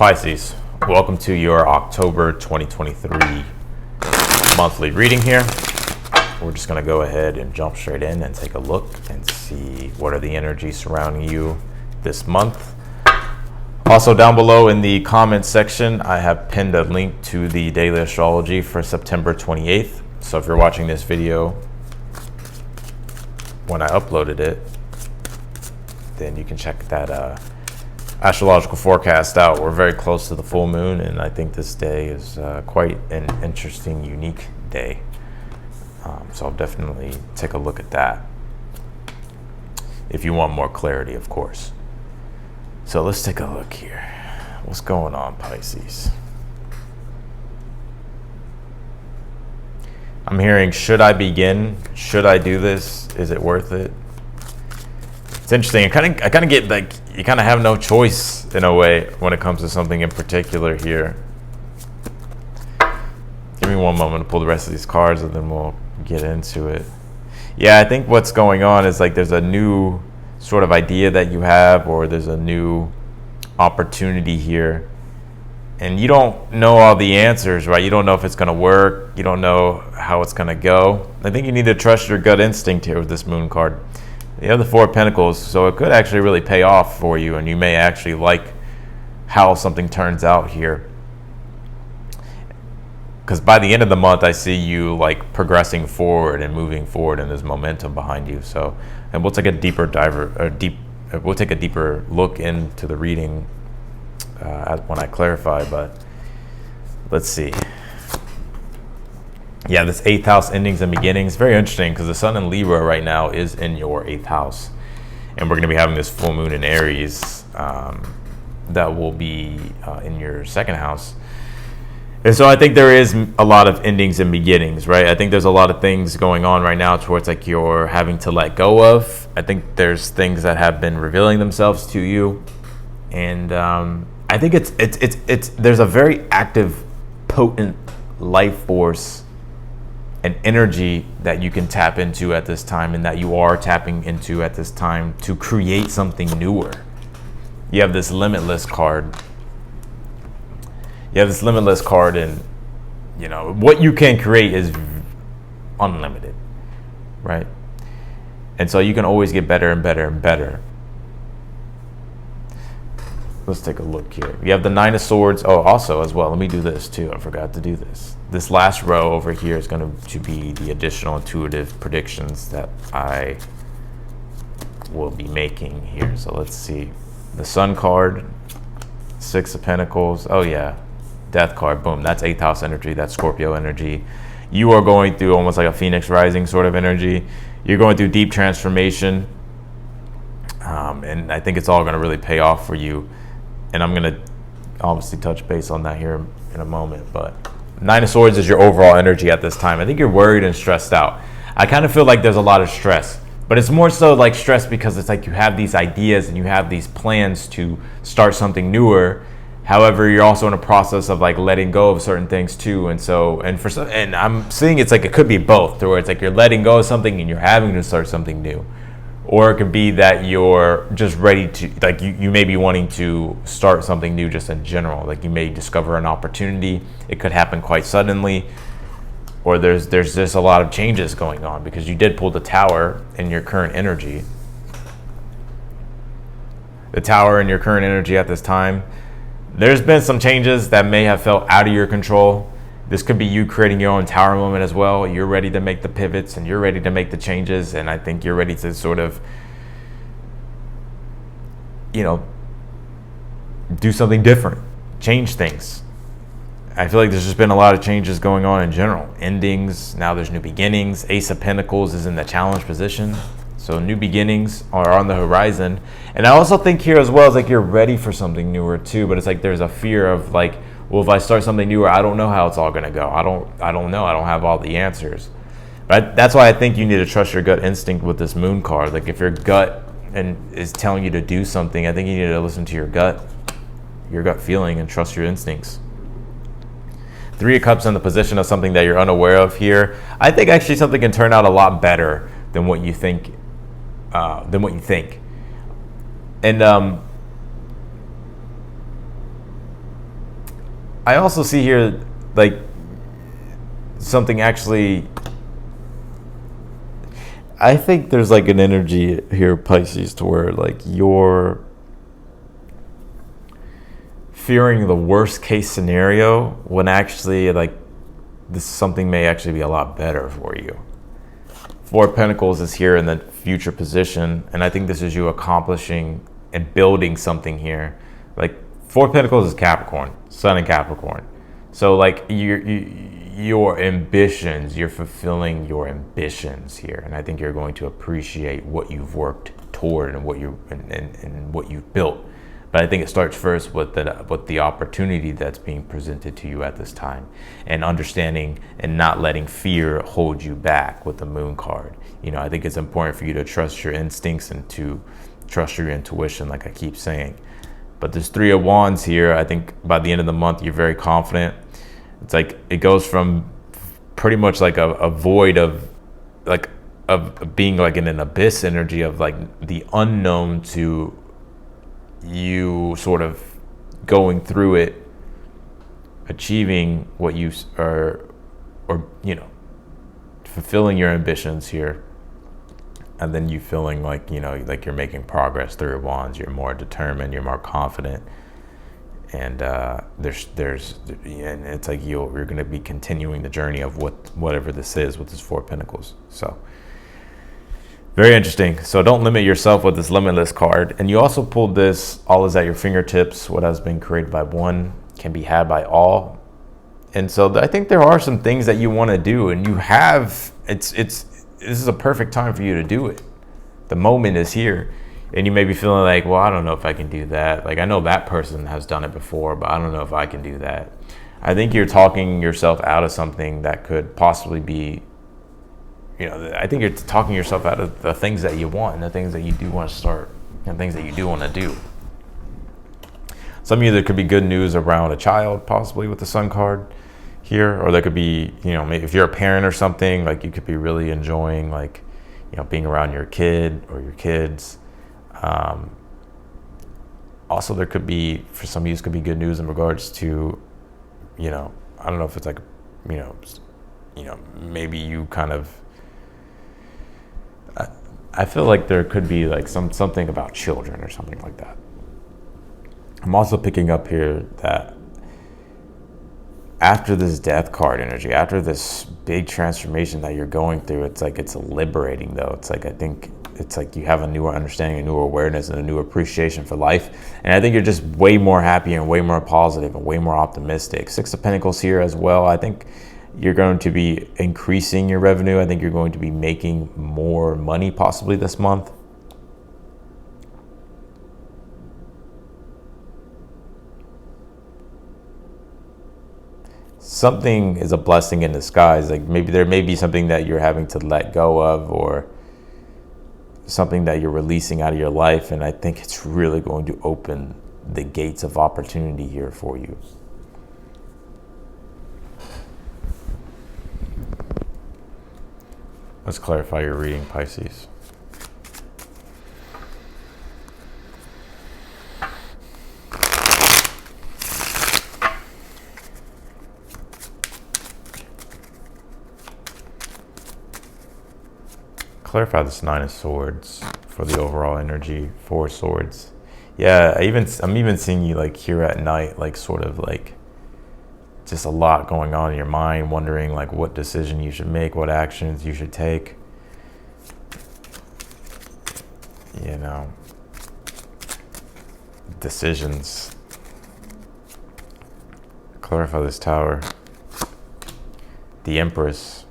Pisces, welcome to your October 2023 monthly reading here. We're just going to go ahead and jump straight in and take a look and see what are the energies surrounding you this month. Also down below in the comments section, I have pinned a link to the daily astrology for September 28th. So if you're watching this video when I uploaded it, then you can check that astrological forecast out. We're very close to the full moon, and I think this day is quite an interesting, unique day. So I'll definitely take a look at that if you want more clarity, of course. So let's take a look here. What's going on, Pisces? I'm hearing, should I begin? Should I do this? Is it worth it? It's interesting. I kind of get like you kind of have no choice in a way when it comes to something in particular here. Give me one moment to pull the rest of these cards and then we'll get into it. Yeah, I think what's going on is like there's a new sort of idea that you have, or there's a new opportunity here. And you don't know all the answers, right? You don't know if it's going to work. You don't know how it's going to go. I think you need to trust your gut instinct here with this moon card. You have the Four of Pentacles, so it could actually really pay off for you, and you may actually like how something turns out here. Because by the end of the month, I see you like progressing forward and moving forward, and there's momentum behind you. So, and we'll take a deeper look into the reading when I clarify. But let's see. Yeah, this 8th house, endings and beginnings, very interesting because the sun in Libra right now is in your 8th house. And we're going to be having this full moon in Aries that will be in your 2nd house. And so I think there is a lot of endings and beginnings, right? I think there's a lot of things going on right now towards like you're having to let go of. I think there's things that have been revealing themselves to you. And I think it's there's a very active, potent life force and energy that you can tap into at this time, and that you are tapping into at this time to create something newer. You have this limitless card. And you know what you can create is unlimited, right? And so you can always get better and better and better. Let's take a look here. You have the 9 of Swords. Oh, also as well, let me do this too. I forgot to do this. This last row over here is going to be the additional intuitive predictions that I will be making here. So let's see. The Sun card, 6 of Pentacles. Oh yeah, Death card. Boom. That's 8th house energy. That's Scorpio energy. You are going through almost like a Phoenix rising sort of energy. You're going through deep transformation. And I think it's all going to really pay off for you. And I'm going to obviously touch base on that here in a moment. But 9 of Swords is your overall energy at this time. I think you're worried and stressed out. I kind of feel like there's a lot of stress. But it's more so like stress because it's like you have these ideas and you have these plans to start something newer. However, you're also in a process of like letting go of certain things too. And I'm seeing it's like it could be both, where it's like you're letting go of something and you're having to start something new. Or it could be that you're just ready to, like you may be wanting to start something new just in general. Like you may discover an opportunity. It could happen quite suddenly. Or there's just a lot of changes going on because you did pull the Tower in your current energy. The Tower in your current energy at this time. There's been some changes that may have felt out of your control. This could be you creating your own Tower moment as well. You're ready to make the pivots and you're ready to make the changes. And I think you're ready to sort of, do something different, change things. I feel like there's just been a lot of changes going on in general. Endings, now there's new beginnings. Ace of Pentacles is in the challenge position. So new beginnings are on the horizon. And I also think here as well is like you're ready for something newer too. But it's like there's a fear of like, well, if I start something newer, I don't know how it's all going to go. I don't know. I don't have all the answers. But that's why I think you need to trust your gut instinct with this moon card. Like if your gut is telling you to do something, I think you need to listen to your gut feeling and trust your instincts. 3 of Cups in the position of something that you're unaware of here. I think actually something can turn out a lot better than what you think. And I also see here, like, something actually, I think there's like an energy here, Pisces, to where like you're fearing the worst case scenario when actually like this something may actually be a lot better for you. Four of Pentacles is here in the future position, and I think this is you accomplishing and building something here. Like Four of Pentacles is Capricorn, Sun in Capricorn. So like your ambitions, you're fulfilling your ambitions here, and I think you're going to appreciate what you've worked toward and what you've built. But I think it starts first with the opportunity that's being presented to you at this time, and understanding and not letting fear hold you back with the Moon card. I think it's important for you to trust your instincts and to trust your intuition, like I keep saying. But there's Three of Wands here. I think by the end of the month, you're very confident. It's like it goes from pretty much like a void of being like in an abyss energy of like the unknown to you sort of going through it, achieving what you are, or fulfilling your ambitions here, and then you feeling like like you're making progress. Three of Wands, you're more determined, you're more confident, and there's and it's like you're going to be continuing the journey of whatever this is with this Four of Pentacles. So very interesting. So don't limit yourself with this Limitless card. And you also pulled this, all is at your fingertips. What has been created by one can be had by all. And so I think there are some things that you want to do, and you have, this is a perfect time for you to do it. The moment is here. And you may be feeling like, well, I don't know if I can do that. Like, I know that person has done it before, but I don't know if I can do that. I think you're talking yourself out of something that could possibly be, I think you're talking yourself out of the things that you want and the things that you do want to start and things that you do want to do. Some of you, there could be good news around a child, possibly with the Sun card here, or there could be, maybe if you're a parent or something, like you could be really enjoying like, being around your kid or your kids. Also, there could be, for some of you, this could be good news in regards to, I don't know if it's like, maybe you kind of, I feel like there could be like something about children or something like that. I'm also picking up here that after this Death card energy, after this big transformation that you're going through, it's like it's liberating though. It's like, I think it's like you have a newer understanding, a newer awareness, and a new appreciation for life. And I think you're just way more happy and way more positive and way more optimistic. Six of Pentacles here as well. I think you're going to be increasing your revenue. I think you're going to be making more money possibly this month. Something is a blessing in disguise. Like maybe there may be something that you're having to let go of, or something that you're releasing out of your life. And I think it's really going to open the gates of opportunity here for you. Let's clarify your reading, Pisces. Clarify this Nine of Swords for the overall energy. Four Swords. Yeah, I'm even seeing you like here at night, like sort of like just a lot going on in your mind, wondering like what decision you should make, what actions you should take. Decisions. Clarify this Tower. The Empress.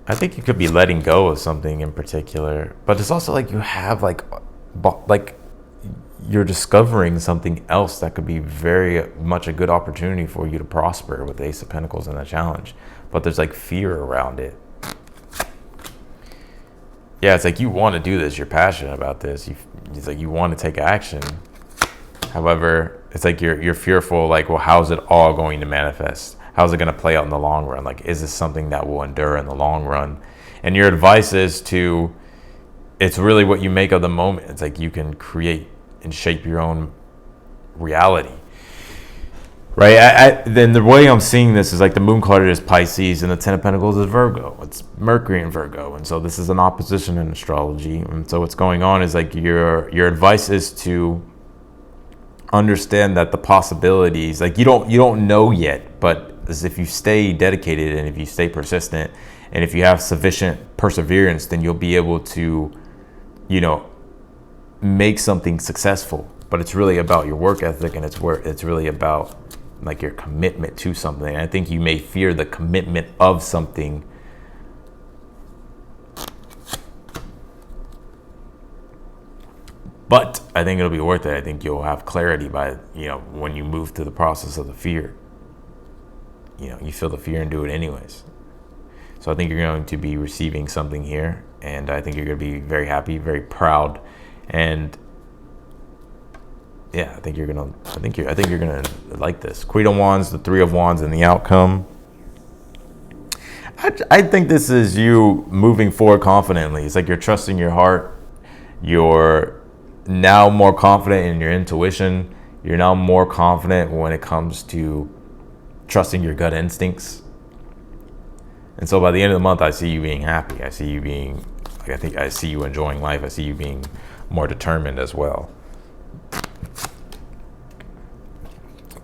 I think you could be letting go of something in particular, but it's also like you have like you're discovering something else that could be very much a good opportunity for you to prosper with the Ace of Pentacles and the challenge. But there's like fear around it. Yeah, it's like you want to do this. You're passionate about this. It's like you want to take action. However, it's like you're fearful, like, well, how's it all going to manifest? How's it going to play out in the long run? Like, is this something that will endure in the long run? And your advice is it's really what you make of the moment. It's like you can create and shape your own reality. right? Then the way I'm seeing this is like the moon card is Pisces and the Ten of Pentacles is Virgo. It's Mercury in Virgo, and so this is an opposition in astrology. And so what's going on is like your advice is to understand that the possibilities, like you don't know yet, but as if you stay dedicated and if you stay persistent and if you have sufficient perseverance, then you'll be able to, make something successful. But it's really about your work ethic, and it's really about like your commitment to something. I think you may fear the commitment of something, but I think it'll be worth it. I think you'll have clarity by, when you move through the process of the fear. You feel the fear and do it anyways. So I think you're going to be receiving something here, and I think you're going to be very happy, very proud, and yeah, I think you're gonna like this. Queen of Wands, the Three of Wands, and the outcome. I think this is you moving forward confidently. It's like you're trusting your heart. You're now more confident in your intuition. You're now more confident when it comes to trusting your gut instincts. And so by the end of the month, I see you being happy. I see you being, I see you enjoying life. I see you being more determined as well.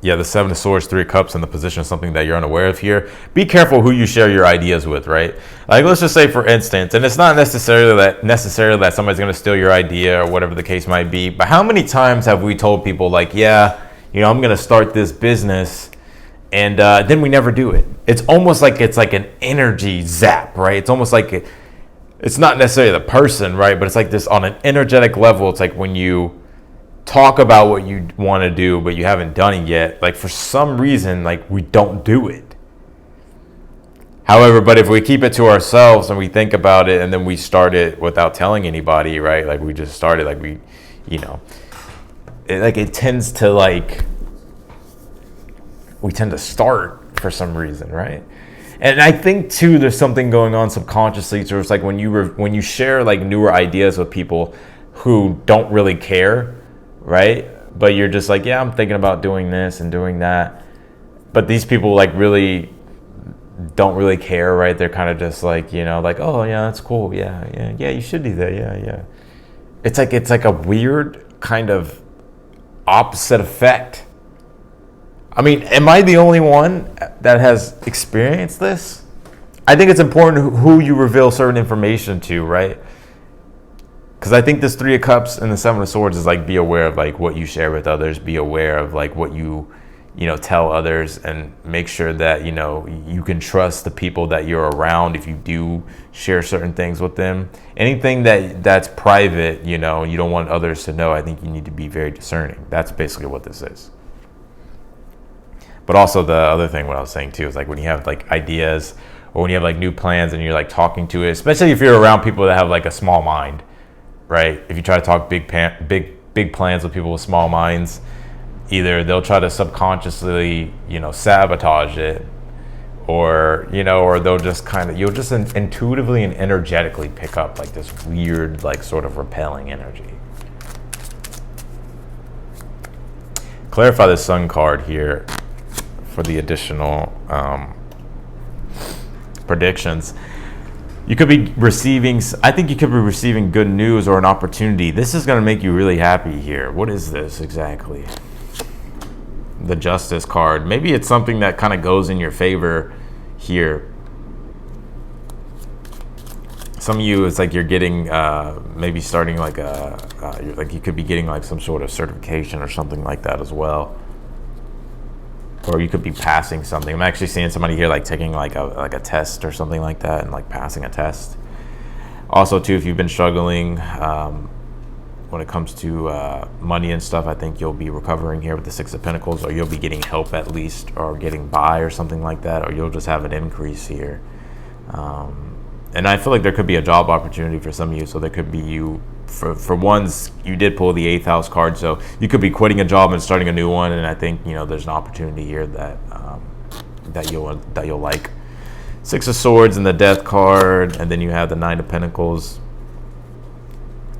Yeah, the Seven of Swords, Three of Cups, and the position is something that you're unaware of here. Be careful who you share your ideas with, right? Like, let's just say, for instance, and it's not necessarily that somebody's going to steal your idea or whatever the case might be, but how many times have we told people, like, yeah, I'm going to start this business, and then we never do it? It's almost like it's like an energy zap, right? It's almost like it's not necessarily the person, right? But it's like this on an energetic level. It's like when you talk about what you want to do, but you haven't done it yet. Like, for some reason, like, we don't do it. However, but if we keep it to ourselves and we think about it and then we start it without telling anybody, right? Like, we just started, like, it tends to, like, we tend to start for some reason, right? And I think too, there's something going on subconsciously. So it's like when you share like newer ideas with people who don't really care, right? But you're just like, yeah, I'm thinking about doing this and doing that. But these people like really don't really care, right? They're kind of just like, like, oh yeah, that's cool. Yeah, you should do that. Yeah. It's like a weird kind of opposite effect. I mean, am I the only one that has experienced this? I think it's important who you reveal certain information to, right? Because I think this Three of Cups and the Seven of Swords is like, be aware of like what you share with others. Be aware of like what you tell others, and make sure that, you can trust the people that you're around if you do share certain things with them. Anything that's private, you don't want others to know. I think you need to be very discerning. That's basically what this is. But also the other thing, what I was saying too, is like when you have like ideas or when you have like new plans and you're like talking to it, especially if you're around people that have like a small mind, right? If you try to talk big plans with people with small minds, either they'll try to subconsciously, sabotage it, or they'll just you'll just intuitively and energetically pick up like this weird, like sort of repelling energy. Clarify the Sun card here for the additional predictions. You could be receiving, I think you could be receiving good news or an opportunity. This is going to make you really happy here. What is this exactly? The Justice card. Maybe it's something that kind of goes in your favor here. Some of you, it's like you're getting, maybe starting like like you could be getting like some sort of certification or something like that as well. Or you could be passing something. I'm actually seeing somebody here like taking like a test or something like that, and like passing a test. Also too, if you've been struggling when it comes to money and stuff, I think you'll be recovering here with the Six of Pentacles, or you'll be getting help at least, or getting by or something like that, or you'll just have an increase here. And I feel like there could be a job opportunity for some of you. So there could be you, for ones, you did pull the 8th house card. So you could be quitting a job and starting a new one. And I think, there's an opportunity here that you'll like. Six of Swords and the Death card. And then you have the 9 of Pentacles.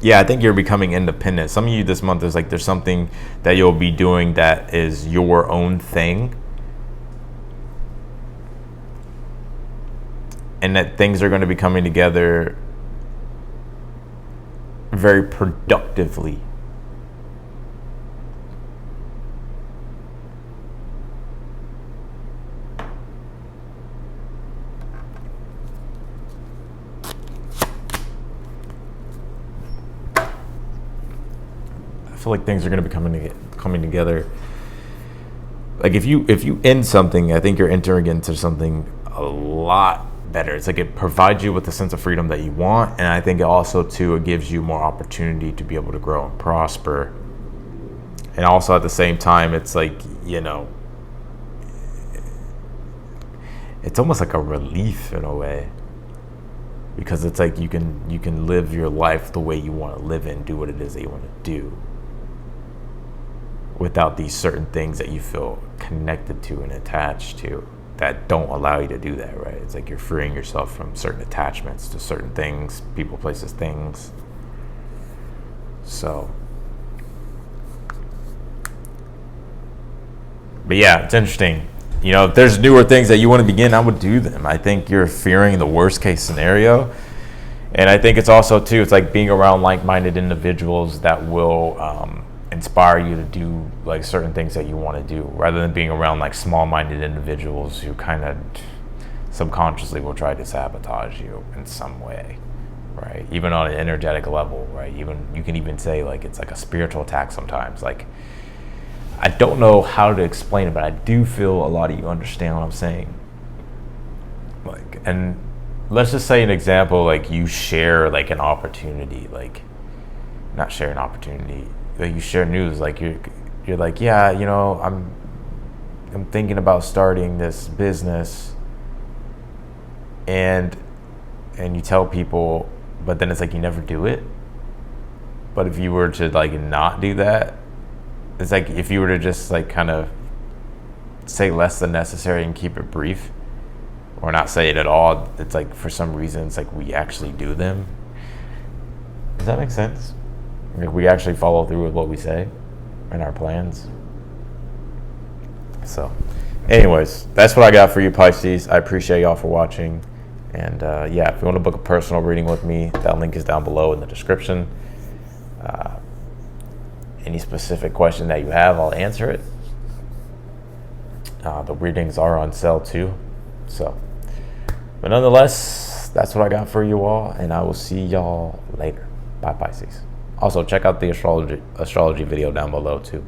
Yeah, I think you're becoming independent. Some of you this month is like, there's something that you'll be doing that is your own thing. and that things are going to be coming together very productively. I feel like things are going to be coming together. Like if you end something, I think you're entering into something a lot better. It's like it provides you with the sense of freedom that you want, and I think it also too it gives you more opportunity to be able to grow and prosper. And also at the same time, it's like, you know, it's almost like a relief in a way, because it's like you can live your life the way you want to live it, do what it is that you want to do, without these certain things that you feel connected to and attached to that don't allow you to do that, right? It's like you're freeing yourself from certain attachments to certain things, people, places, things. So, but yeah, it's interesting. You know, if there's newer things that you want to begin, I would do them. I think you're fearing the worst case scenario. And I think it's also too, it's like being around like-minded individuals that will inspire you to do like certain things that you want to do, rather than being around like small-minded individuals who kind of subconsciously will try to sabotage you in some way, right? Even on an energetic level, right? Even you can even say like it's like a spiritual attack sometimes. Like, I don't know how to explain it, but I do feel a lot of you understand what I'm saying. Like, and let's just say an example, like you share like an opportunity, like not share an opportunity, like you share news, like you're like, yeah, you know, I'm thinking about starting this business, and you tell people, but then it's like you never do it. But if you were to like not do that, it's like if you were to just like kind of say less than necessary and keep it brief, or not say it at all, it's like for some reason it's like we actually do them. Does that make sense? Like we actually follow through with what we say and our plans. So anyways, that's what I got for you, Pisces. I appreciate y'all for watching. And yeah, if you want to book a personal reading with me, that link is down below in the description. Any specific question that you have, I'll answer it. The readings are on sale too. So, but nonetheless, that's what I got for you all, and I will see y'all later. Bye, Pisces. Also, check out the astrology video down below too.